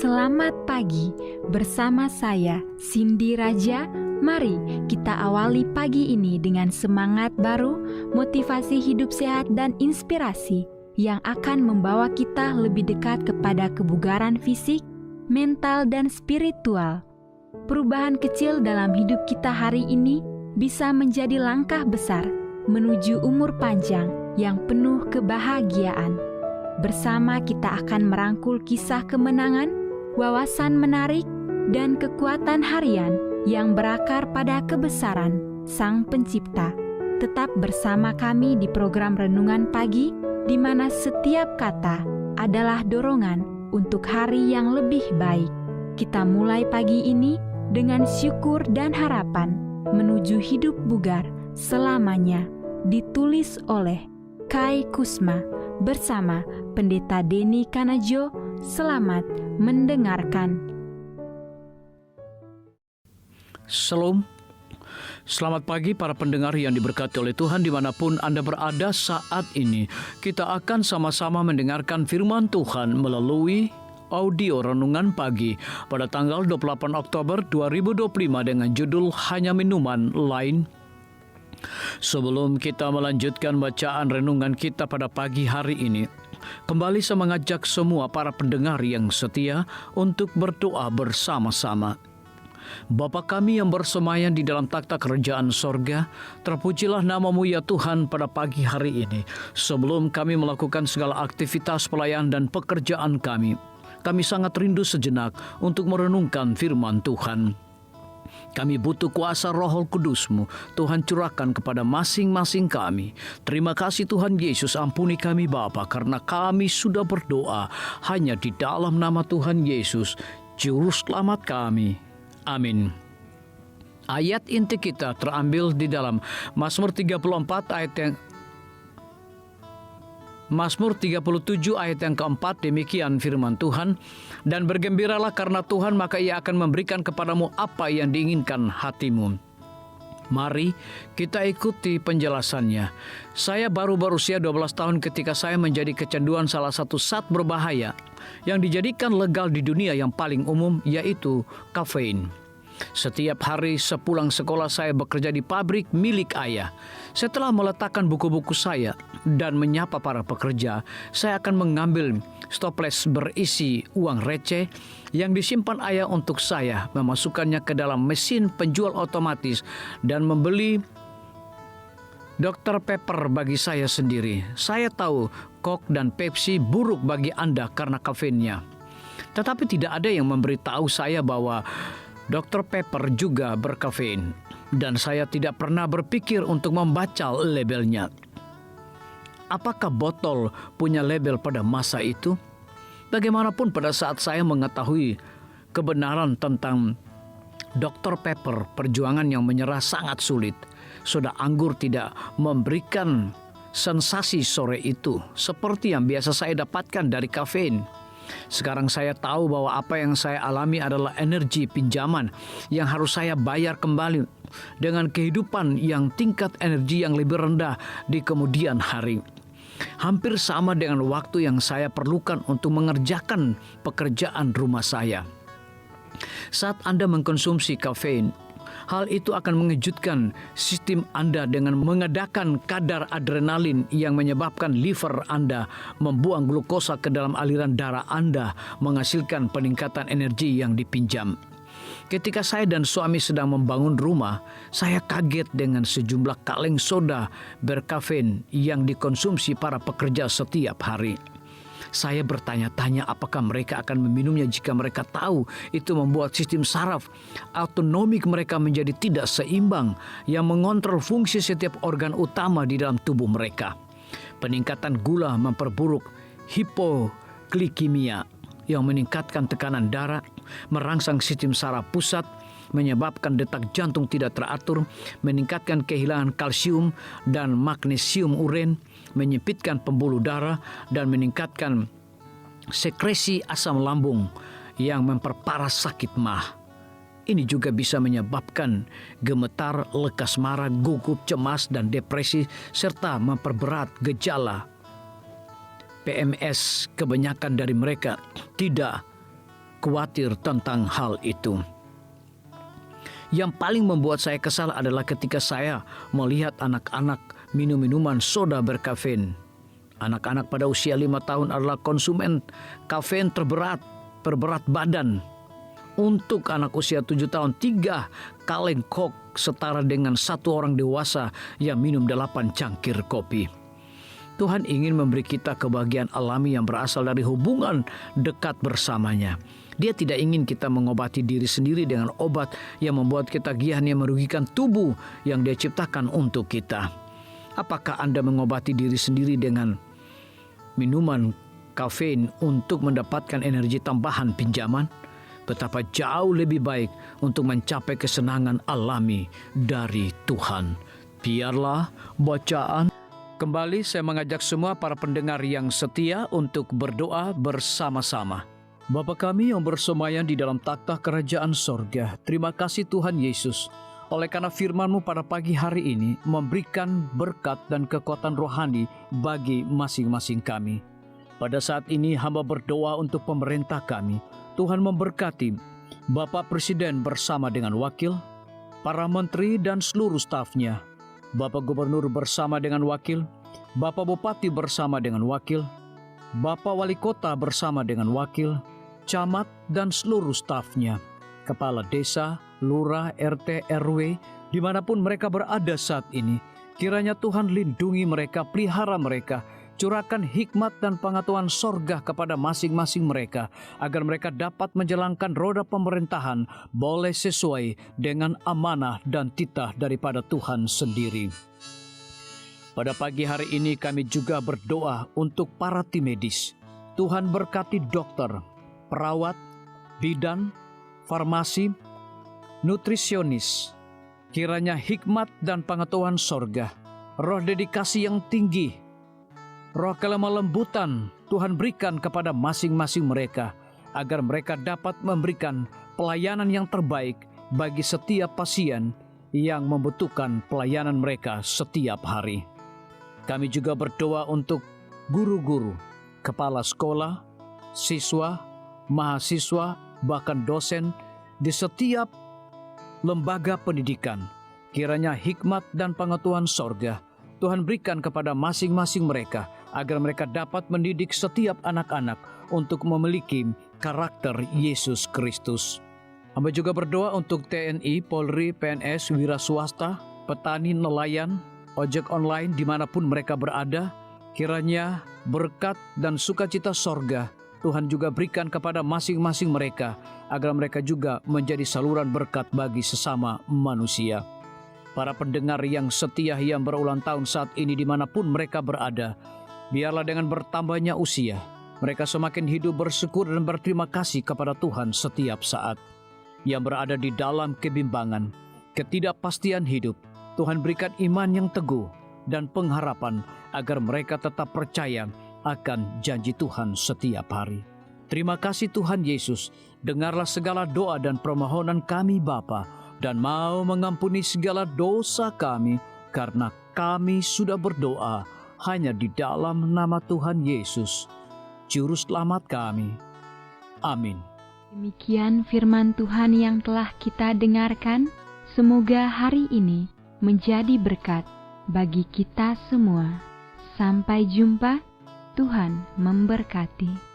Selamat pagi bersama saya Cindy Raja. Mari kita awali pagi ini dengan semangat baru, motivasi hidup sehat dan inspirasi yang akan membawa kita lebih dekat kepada kebugaran fisik, mental dan spiritual. Perubahan kecil dalam hidup kita hari ini bisa menjadi langkah besar menuju umur panjang yang penuh kebahagiaan. Bersama kita akan merangkul kisah kemenangan, wawasan menarik, dan kekuatan harian yang berakar pada kebesaran Sang Pencipta. Tetap bersama kami di program Renungan Pagi, di mana setiap kata adalah dorongan untuk hari yang lebih baik. Kita mulai pagi ini dengan syukur dan harapan menuju hidup bugar selamanya. Ditulis oleh Kai Kusma bersama Pendeta Denny Kanajo. Selamat mendengarkan. Shalom. Selamat pagi para pendengar yang diberkati oleh Tuhan dimanapun Anda berada saat ini. Kita akan sama-sama mendengarkan firman Tuhan melalui audio Renungan Pagi pada tanggal 28 Oktober 2025 dengan judul Hanya Minuman Lain. Sebelum kita melanjutkan bacaan renungan kita pada pagi hari ini, kembali saya mengajak semua para pendengar yang setia untuk berdoa bersama-sama. Bapa kami yang bersemayam di dalam takhta kerajaan sorga, terpujilah nama-Mu ya Tuhan pada pagi hari ini. Sebelum kami melakukan segala aktivitas pelayanan dan pekerjaan kami sangat rindu sejenak untuk merenungkan firman Tuhan. Kami butuh kuasa Roh Kudus-Mu, Tuhan curahkan kepada masing-masing kami. Terima kasih Tuhan Yesus, ampuni kami Bapa, karena kami sudah berdoa hanya di dalam nama Tuhan Yesus, Juru Selamat kami. Amin. Ayat inti kita terambil di dalam Mazmur 37 ayat yang keempat, demikian firman Tuhan. Dan bergembiralah karena Tuhan, maka Ia akan memberikan kepadamu apa yang diinginkan hatimu. Mari kita ikuti penjelasannya. Saya baru berusia 12 tahun ketika saya menjadi kecanduan salah satu zat berbahaya yang dijadikan legal di dunia yang paling umum, yaitu kafein. Setiap hari sepulang sekolah saya bekerja di pabrik milik ayah. Setelah meletakkan buku-buku saya dan menyapa para pekerja, saya akan mengambil stoples berisi uang receh yang disimpan ayah untuk saya, memasukkannya ke dalam mesin penjual otomatis dan membeli Dr. Pepper bagi saya sendiri. Saya tahu Coke dan Pepsi buruk bagi Anda karena kafeinnya. Tetapi tidak ada yang memberitahu saya bahwa Dr. Pepper juga berkafein, dan saya tidak pernah berpikir untuk membaca labelnya. Apakah botol punya label pada masa itu? Bagaimanapun pada saat saya mengetahui kebenaran tentang Dr. Pepper, perjuangan yang menyerah sangat sulit. Soda anggur tidak memberikan sensasi sore itu seperti yang biasa saya dapatkan dari kafein. Sekarang saya tahu bahwa apa yang saya alami adalah energi pinjaman yang harus saya bayar kembali dengan kehidupan yang tingkat energi yang lebih rendah di kemudian hari. Hampir sama dengan waktu yang saya perlukan untuk mengerjakan pekerjaan rumah saya. Saat Anda mengkonsumsi kafein, hal itu akan mengejutkan sistem Anda dengan mengadakan kadar adrenalin yang menyebabkan liver Anda membuang glukosa ke dalam aliran darah Anda, menghasilkan peningkatan energi yang dipinjam. Ketika saya dan suami sedang membangun rumah, saya kaget dengan sejumlah kaleng soda berkafein yang dikonsumsi para pekerja setiap hari. Saya bertanya-tanya apakah mereka akan meminumnya jika mereka tahu itu membuat sistem saraf autonomik mereka menjadi tidak seimbang yang mengontrol fungsi setiap organ utama di dalam tubuh mereka. Peningkatan gula memperburuk hipoglikemia yang meningkatkan tekanan darah, merangsang sistem saraf pusat, menyebabkan detak jantung tidak teratur, meningkatkan kehilangan kalsium dan magnesium urin, menyempitkan pembuluh darah, dan meningkatkan sekresi asam lambung yang memperparah sakit mah. Ini juga bisa menyebabkan gemetar, lekas marah, gugup, cemas, dan depresi, serta memperberat gejala PMS. Kebanyakan dari mereka tidak khawatir tentang hal itu. Yang paling membuat saya kesal adalah ketika saya melihat anak-anak minum minuman soda berkafein. Anak-anak pada usia 5 tahun adalah konsumen kafein terberat badan. Untuk anak usia 7 tahun, 3 kaleng kok setara dengan 1 orang dewasa yang minum 8 cangkir kopi. Tuhan ingin memberi kita kebahagiaan alami yang berasal dari hubungan dekat bersamanya. Dia tidak ingin kita mengobati diri sendiri dengan obat yang membuat kita giah yang merugikan tubuh yang Dia ciptakan untuk kita. Apakah Anda mengobati diri sendiri dengan minuman kafein untuk mendapatkan energi tambahan pinjaman? Betapa jauh lebih baik untuk mencapai kesenangan alami dari Tuhan. Biarlah bacaan. Kembali saya mengajak semua para pendengar yang setia untuk berdoa bersama-sama. Bapa kami yang bersemayam di dalam takhta kerajaan sorga, terima kasih Tuhan Yesus, oleh karena firman-Mu pada pagi hari ini memberikan berkat dan kekuatan rohani bagi masing-masing kami. Pada saat ini hamba berdoa untuk pemerintah kami. Tuhan memberkati Bapak Presiden bersama dengan wakil, para menteri dan seluruh stafnya, Bapak Gubernur bersama dengan wakil, Bapak Bupati bersama dengan wakil, Bapak Wali Kota bersama dengan wakil, camat dan seluruh stafnya, kepala desa, lurah, RT, RW, dimanapun mereka berada saat ini. Kiranya Tuhan lindungi mereka, pelihara mereka, curahkan hikmat dan pengetahuan sorga kepada masing-masing mereka, agar mereka dapat menjalankan roda pemerintahan boleh sesuai dengan amanah dan titah daripada Tuhan sendiri. Pada pagi hari ini kami juga berdoa untuk para tim medis. Tuhan berkati dokter, perawat, bidan, farmasi, nutrisionis. Kiranya hikmat dan pengetahuan sorga, roh dedikasi yang tinggi, roh kelemah lembutan Tuhan berikan kepada masing-masing mereka, agar mereka dapat memberikan pelayanan yang terbaik bagi setiap pasien yang membutuhkan pelayanan mereka setiap hari. Kami juga berdoa untuk guru-guru, kepala sekolah, siswa, mahasiswa, bahkan dosen di setiap lembaga pendidikan. Kiranya hikmat dan pengetahuan sorga Tuhan berikan kepada masing-masing mereka, agar mereka dapat mendidik setiap anak-anak untuk memiliki karakter Yesus Kristus. Hamba juga berdoa untuk TNI, Polri, PNS, wira swasta, petani, nelayan, ojek online dimanapun mereka berada. Kiranya berkat dan sukacita sorga Tuhan juga berikan kepada masing-masing mereka, agar mereka juga menjadi saluran berkat bagi sesama manusia. Para pendengar yang setia yang berulang tahun saat ini dimanapun mereka berada, biarlah dengan bertambahnya usia, mereka semakin hidup bersyukur dan berterima kasih kepada Tuhan setiap saat. Yang berada di dalam kebimbangan, ketidakpastian hidup, Tuhan berikan iman yang teguh dan pengharapan, agar mereka tetap percaya akan janji Tuhan setiap hari. Terima kasih Tuhan Yesus, dengarlah segala doa dan permohonan kami Bapa, dan mau mengampuni segala dosa kami, karena kami sudah berdoa hanya di dalam nama Tuhan Yesus, Juru Selamat kami. Amin. Demikian firman Tuhan yang telah kita dengarkan. Semoga hari ini menjadi berkat bagi kita semua. Sampai jumpa, Tuhan memberkati.